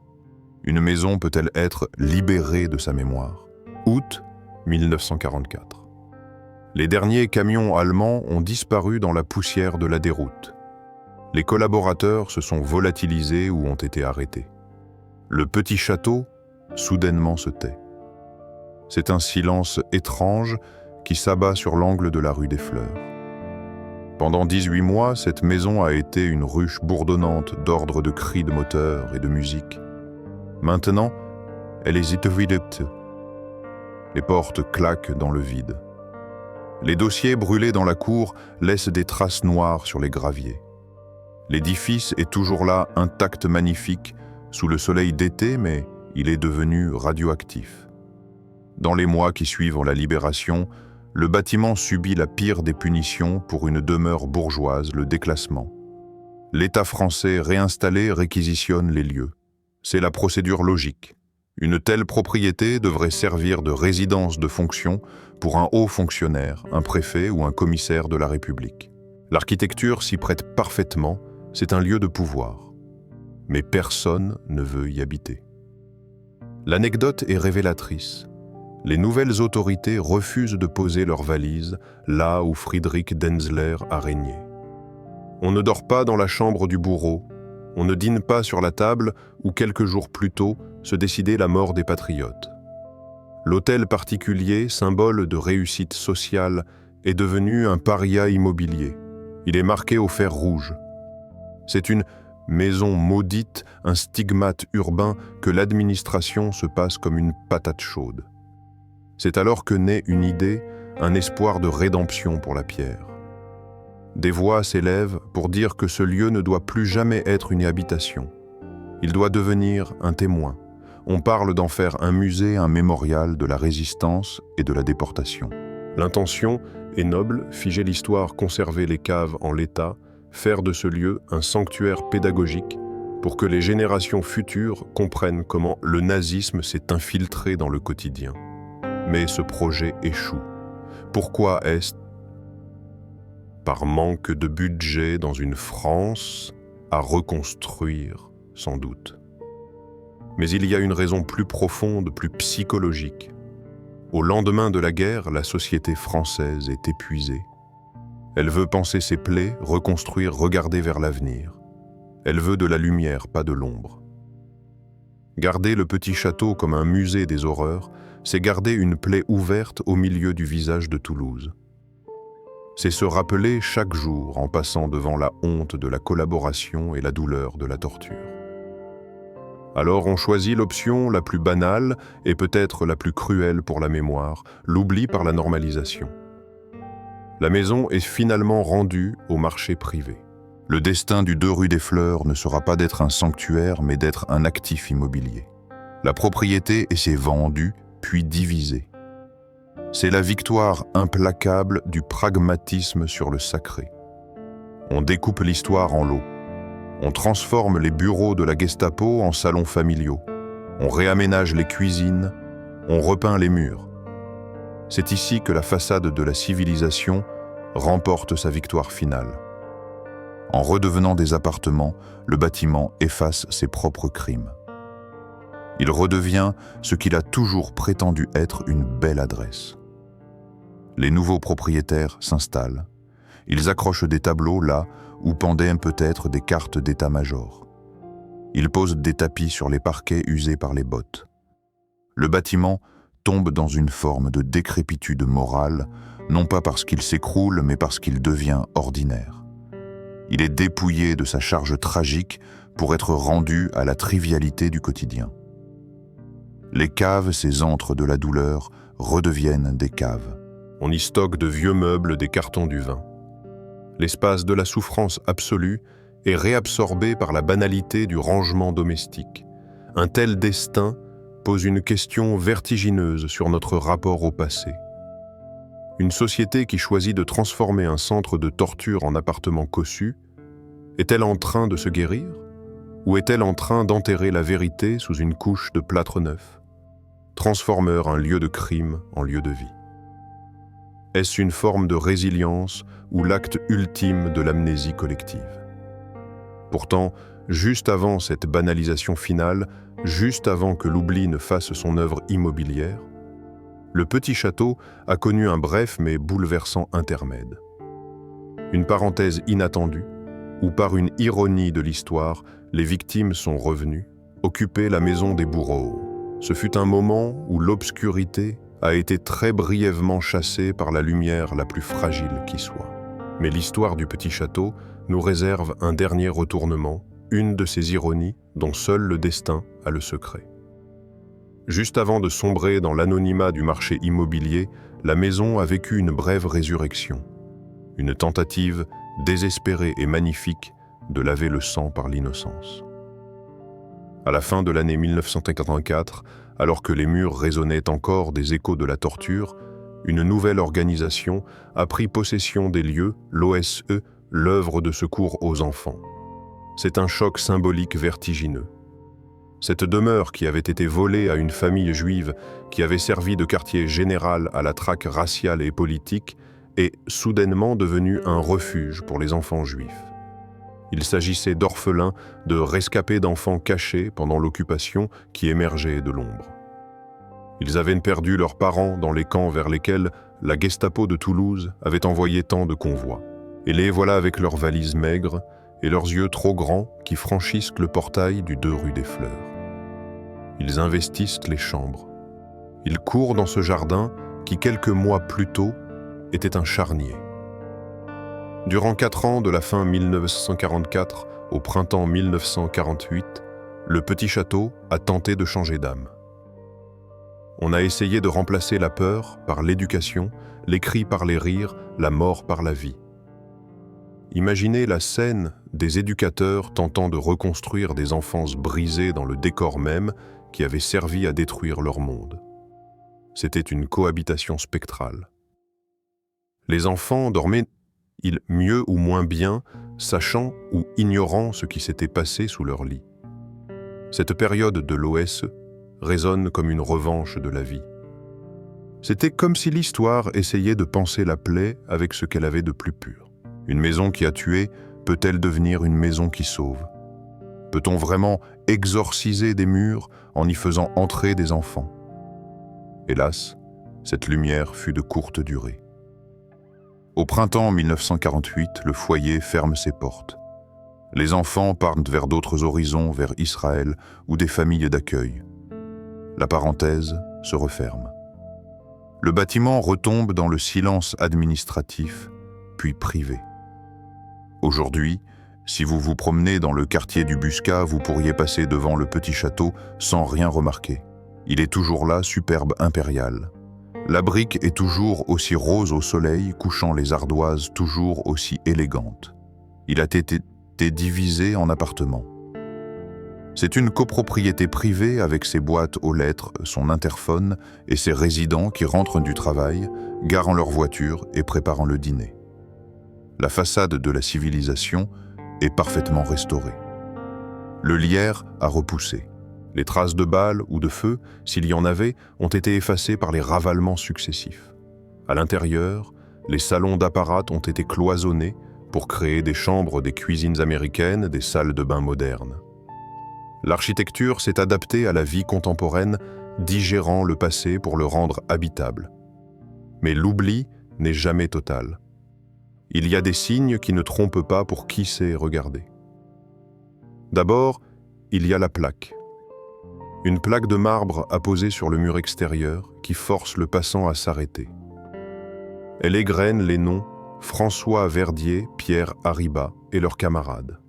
[SPEAKER 2] Une maison peut-elle être libérée de sa mémoire? Août 1944. Les derniers camions allemands ont disparu dans la poussière de la déroute. Les collaborateurs se sont volatilisés ou ont été arrêtés. Le petit château, soudainement, se tait. C'est un silence étrange qui s'abat sur l'angle de la rue des Fleurs. Pendant 18 mois, cette maison a été une ruche bourdonnante d'ordre de cris de moteurs et de musique. Maintenant, elle est vidette. Les portes claquent dans le vide. Les dossiers brûlés dans la cour laissent des traces noires sur les graviers. L'édifice est toujours là, intact, magnifique, sous le soleil d'été, mais il est devenu radioactif. Dans les mois qui suivent la libération, le bâtiment subit la pire des punitions pour une demeure bourgeoise, le déclassement. L'État français réinstallé réquisitionne les lieux. C'est la procédure logique. Une telle propriété devrait servir de résidence de fonction pour un haut fonctionnaire, un préfet ou un commissaire de la République. L'architecture s'y prête parfaitement, c'est un lieu de pouvoir. mais personne ne veut y habiter. L'anecdote est révélatrice. Les nouvelles autorités refusent de poser leurs valises là où Friedrich Denzler a régné. On ne dort pas dans la chambre du bourreau, on ne dîne pas sur la table où quelques jours plus tôt se décidait la mort des patriotes. L'hôtel particulier, symbole de réussite sociale, est devenu un paria immobilier. Il est marqué au fer rouge. C'est une maison maudite, un stigmate urbain que l'administration se passe comme une patate chaude. C'est alors que naît une idée, un espoir de rédemption pour la pierre. Des voix s'élèvent pour dire que ce lieu ne doit plus jamais être une habitation. Il doit devenir un témoin. On parle d'en faire un musée, un mémorial de la résistance et de la déportation. L'intention est noble, figer l'histoire, conserver les caves en l'état, faire de ce lieu un sanctuaire pédagogique pour que les générations futures comprennent comment le nazisme s'est infiltré dans le quotidien. Mais ce projet échoue. Pourquoi est-ce? Par manque de budget dans une France à reconstruire, sans doute. Mais il y a une raison plus profonde, plus psychologique. Au lendemain de la guerre, la société française est épuisée. Elle veut panser ses plaies, reconstruire, regarder vers l'avenir. Elle veut de la lumière, pas de l'ombre. Garder le petit château comme un musée des horreurs, c'est garder une plaie ouverte au milieu du visage de Toulouse. C'est se rappeler chaque jour en passant devant la honte de la collaboration et la douleur de la torture. Alors on choisit l'option la plus banale et peut-être la plus cruelle pour la mémoire, l'oubli par la normalisation. La maison est finalement rendue au marché privé. Le destin du 2 rue des Fleurs ne sera pas d'être un sanctuaire, mais d'être un actif immobilier. La propriété s'est vendue, puis divisée. C'est la victoire implacable du pragmatisme sur le sacré. On découpe l'histoire en lots. On transforme les bureaux de la Gestapo en salons familiaux. On réaménage les cuisines. On repeint les murs. C'est ici que la façade de la civilisation remporte sa victoire finale. En redevenant des appartements, le bâtiment efface ses propres crimes. Il redevient ce qu'il a toujours prétendu être une belle adresse. Les nouveaux propriétaires s'installent. Ils accrochent des tableaux là où pendaient peut-être des cartes d'état-major. Ils posent des tapis sur les parquets usés par les bottes. Le bâtiment tombe dans une forme de décrépitude morale, non pas parce qu'il s'écroule, mais parce qu'il devient ordinaire. Il est dépouillé de sa charge tragique pour être rendu à la trivialité du quotidien. Les caves, ces antres de la douleur, redeviennent des caves. On y stocke de vieux meubles, des cartons du vin. L'espace de la souffrance absolue est réabsorbé par la banalité du rangement domestique. Un tel destin pose une question vertigineuse sur notre rapport au passé. Une société qui choisit de transformer un centre de torture en appartement cossu, est-elle en train de se guérir? Ou est-elle en train d'enterrer la vérité sous une couche de plâtre neuf? Transformer un lieu de crime en lieu de vie. Est-ce une forme de résilience ou l'acte ultime de l'amnésie collective? Pourtant, juste avant cette banalisation finale, juste avant que l'oubli ne fasse son œuvre immobilière, le petit château a connu un bref mais bouleversant intermède. Une parenthèse inattendue, où par une ironie de l'histoire, les victimes sont revenues, occuper la maison des bourreaux. Ce fut un moment où l'obscurité a été très brièvement chassée par la lumière la plus fragile qui soit. Mais l'histoire du petit château nous réserve un dernier retournement, une de ces ironies dont seul le destin a le secret. Juste avant de sombrer dans l'anonymat du marché immobilier, la maison a vécu une brève résurrection. Une tentative désespérée et magnifique de laver le sang par l'innocence. À la fin de l'année 1984, alors que les murs résonnaient encore des échos de la torture, une nouvelle organisation a pris possession des lieux, l'OSE, l'œuvre de secours aux enfants. C'est un choc symbolique vertigineux. Cette demeure qui avait été volée à une famille juive qui avait servi de quartier général à la traque raciale et politique est soudainement devenue un refuge pour les enfants juifs. Il s'agissait d'orphelins, de rescapés d'enfants cachés pendant l'occupation qui émergeaient de l'ombre. Ils avaient perdu leurs parents dans les camps vers lesquels la Gestapo de Toulouse avait envoyé tant de convois. Et les voilà avec leurs valises maigres et leurs yeux trop grands qui franchissent le portail du 2 rue des Fleurs. Ils investissent les chambres. Ils courent dans ce jardin qui, quelques mois plus tôt, était un charnier. Durant 4 ans, de la fin 1944 au printemps 1948, le petit château a tenté de changer d'âme. On a essayé de remplacer la peur par l'éducation, les cris par les rires, la mort par la vie. Imaginez la scène des éducateurs tentant de reconstruire des enfances brisées dans le décor même qui avait servi à détruire leur monde. C'était une cohabitation spectrale. Les enfants dormaient-ils mieux ou moins bien, sachant ou ignorant ce qui s'était passé sous leur lit? Cette période de l'OSE résonne comme une revanche de la vie. C'était comme si l'histoire essayait de panser la plaie avec ce qu'elle avait de plus pur. Une maison qui a tué peut-elle devenir une maison qui sauve? Peut-on vraiment exorciser des murs en y faisant entrer des enfants? Hélas, cette lumière fut de courte durée. Au printemps 1948, le foyer ferme ses portes. Les enfants partent vers d'autres horizons, vers Israël ou des familles d'accueil. La parenthèse se referme. Le bâtiment retombe dans le silence administratif, puis privé. Aujourd'hui, si vous vous promenez dans le quartier du Buscat, vous pourriez passer devant le petit château sans rien remarquer. Il est toujours là, superbe, impérial. La brique est toujours aussi rose au soleil, couchant les ardoises toujours aussi élégantes. Il a été divisé en appartements. C'est une copropriété privée avec ses boîtes aux lettres, son interphone et ses résidents qui rentrent du travail, garant leur voiture et préparant le dîner. La façade de la civilisation est parfaitement restaurée. Le lierre a repoussé. Les traces de balles ou de feu, s'il y en avait, ont été effacées par les ravalements successifs. À l'intérieur, les salons d'apparat ont été cloisonnés pour créer des chambres, des cuisines américaines, des salles de bain modernes. L'architecture s'est adaptée à la vie contemporaine, digérant le passé pour le rendre habitable. Mais l'oubli n'est jamais total. Il y a des signes qui ne trompent pas pour qui sait regarder. D'abord, il y a la plaque. Une plaque de marbre apposée sur le mur extérieur qui force le passant à s'arrêter. Elle égrène les noms François Verdier, Pierre Haribat et leurs camarades.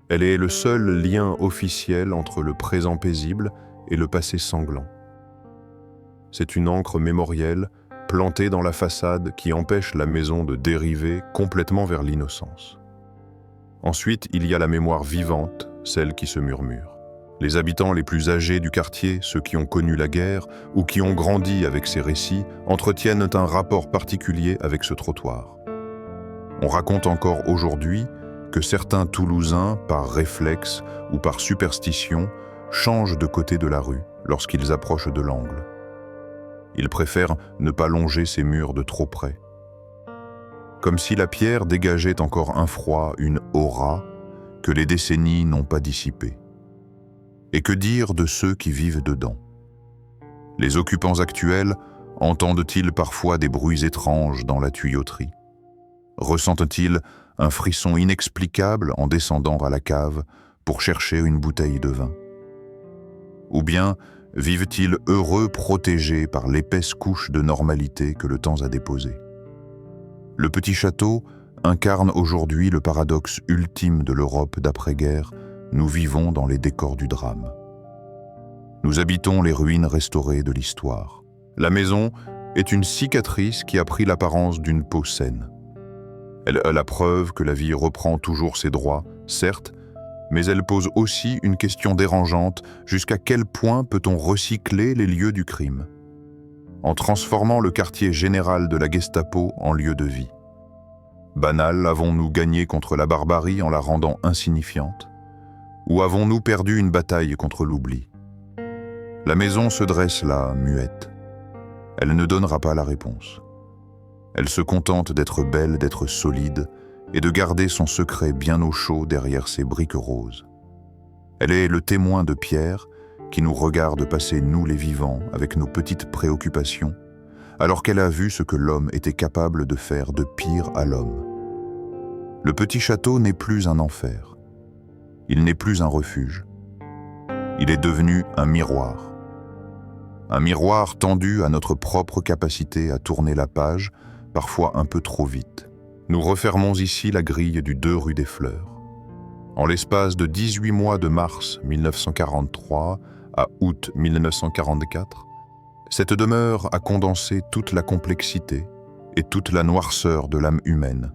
[SPEAKER 2] Elle est le seul lien officiel entre le présent paisible et le passé sanglant. C'est une encre mémorielle plantée dans la façade qui empêche la maison de dériver complètement vers l'innocence. Ensuite, il y a la mémoire vivante, celle qui se murmure. Les habitants les plus âgés du quartier, ceux qui ont connu la guerre ou qui ont grandi avec ces récits, entretiennent un rapport particulier avec ce trottoir. On raconte encore aujourd'hui que certains Toulousains, par réflexe ou par superstition, changent de côté de la rue lorsqu'ils approchent de l'angle. Ils préfèrent ne pas longer ces murs de trop près. Comme si la pierre dégageait encore un froid, une aura, que les décennies n'ont pas dissipée. Et que dire de ceux qui vivent dedans? Les occupants actuels entendent-ils parfois des bruits étranges dans la tuyauterie? Ressentent-ils un frisson inexplicable en descendant à la cave pour chercher une bouteille de vin? Ou bien vivent-ils heureux, protégés par l'épaisse couche de normalité que le temps a déposée? Le petit château incarne aujourd'hui le paradoxe ultime de l'Europe d'après-guerre. Nous vivons dans les décors du drame. Nous habitons les ruines restaurées de l'histoire. La maison est une cicatrice qui a pris l'apparence d'une peau saine. Elle a la preuve que la vie reprend toujours ses droits, certes, mais elle pose aussi une question dérangeante: jusqu'à quel point peut-on recycler les lieux du crime, en transformant le quartier général de la Gestapo en lieu de vie? Banal, avons-nous gagné contre la barbarie en la rendant insignifiante? Ou avons-nous perdu une bataille contre l'oubli? La maison se dresse là, muette. Elle ne donnera pas la réponse. Elle se contente d'être belle, d'être solide
[SPEAKER 1] et de garder son secret bien au chaud derrière ses briques roses. Elle est le témoin de Pierre qui nous regarde passer, nous les vivants, avec nos petites préoccupations, alors qu'elle a vu ce que l'homme était capable de faire de pire à l'homme. Le petit château n'est plus un enfer. Il n'est plus un refuge. Il est devenu un miroir. Un miroir tendu à notre propre capacité à tourner la page, parfois un peu trop vite. Nous refermons ici la grille du 2 rue des Fleurs. En l'espace de 18 mois de mars 1943 à août 1944, cette demeure a condensé toute la complexité et toute la noirceur de l'âme humaine.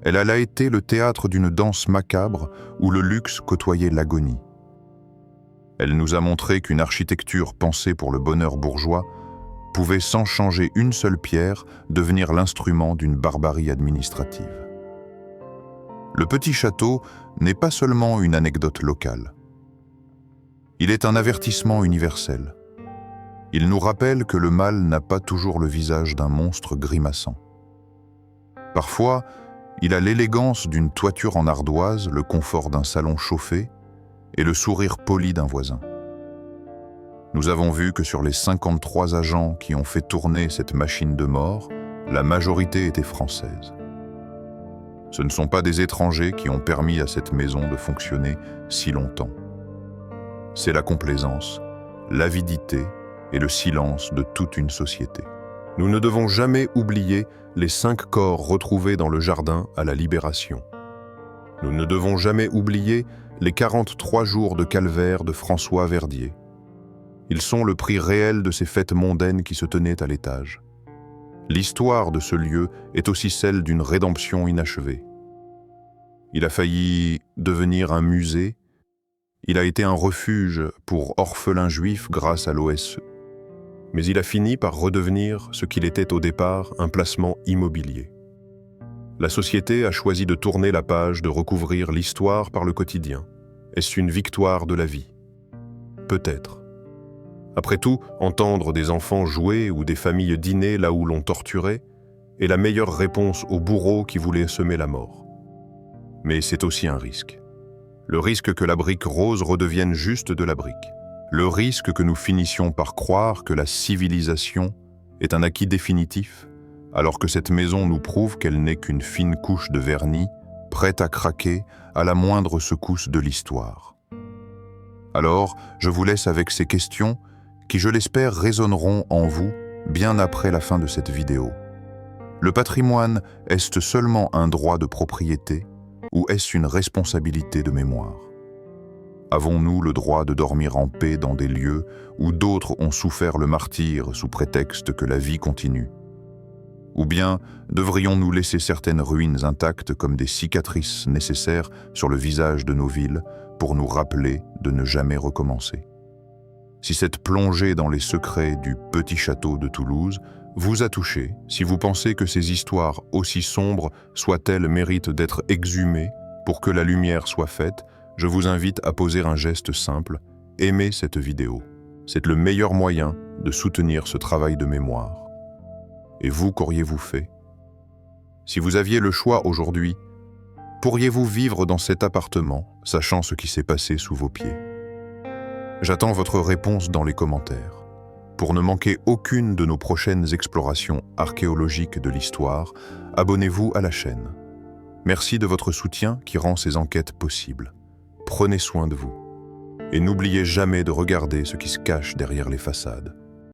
[SPEAKER 1] Elle a été le théâtre d'une danse macabre où le luxe côtoyait l'agonie. Elle nous a montré qu'une architecture pensée pour le bonheur bourgeois pouvait, sans changer une seule pierre, devenir l'instrument d'une barbarie administrative. Le petit château n'est pas seulement une anecdote locale. Il est un avertissement universel. Il nous rappelle que le mal n'a pas toujours le visage d'un monstre grimaçant. Parfois, il a l'élégance d'une toiture en ardoise, le confort d'un salon chauffé et le sourire poli d'un voisin. Nous avons vu que sur les 53 agents qui ont fait tourner cette machine de mort, la majorité était française. Ce ne sont pas des étrangers qui ont permis à cette maison de fonctionner si longtemps. C'est la complaisance, l'avidité et le silence de toute une société. Nous ne devons jamais oublier les 5 corps retrouvés dans le jardin à la Libération. Nous ne devons jamais oublier les 43 jours de calvaire de François Verdier. Ils sont le prix réel de ces fêtes mondaines qui se tenaient à l'étage. L'histoire de ce lieu est aussi celle d'une rédemption inachevée. Il a failli devenir un musée. Il a été un refuge pour orphelins juifs grâce à l'OSE. Mais il a fini par redevenir ce qu'il était au départ, un placement immobilier. La société a choisi de tourner la page, de recouvrir l'histoire par le quotidien. Est-ce une victoire de la vie? Peut-être. Après tout, entendre des enfants jouer ou des familles dîner là où l'on torturait est la meilleure réponse aux bourreaux qui voulaient semer la mort. Mais c'est aussi un risque. Le risque que la brique rose redevienne juste de la brique. Le risque que nous finissions par croire que la civilisation est un acquis définitif, alors que cette maison nous prouve qu'elle n'est qu'une fine couche de vernis, prête à craquer à la moindre secousse de l'histoire. Alors, je vous laisse avec ces questions qui, je l'espère, résonneront en vous bien après la fin de cette vidéo. Le patrimoine, est-ce seulement un droit de propriété ou est-ce une responsabilité de mémoire? Avons-nous le droit de dormir en paix dans des lieux où d'autres ont souffert le martyre sous prétexte que la vie continue? Ou bien devrions-nous laisser certaines ruines intactes comme des cicatrices nécessaires sur le visage de nos villes pour nous rappeler de ne jamais recommencer? Si cette plongée dans les secrets du petit château de Toulouse vous a touché, si vous pensez que ces histoires aussi sombres soient-elles méritent d'être exhumées pour que la lumière soit faite, je vous invite à poser un geste simple, aimez cette vidéo. C'est le meilleur moyen de soutenir ce travail de mémoire. Et vous, qu'auriez-vous fait? Si vous aviez le choix aujourd'hui, pourriez-vous vivre dans cet appartement, sachant ce qui s'est passé sous vos pieds? J'attends votre réponse dans les commentaires. Pour ne manquer aucune de nos prochaines explorations archéologiques de l'histoire, abonnez-vous à la chaîne. Merci de votre soutien qui rend ces enquêtes possibles. Prenez soin de vous. Et n'oubliez jamais de regarder ce qui se cache derrière les façades.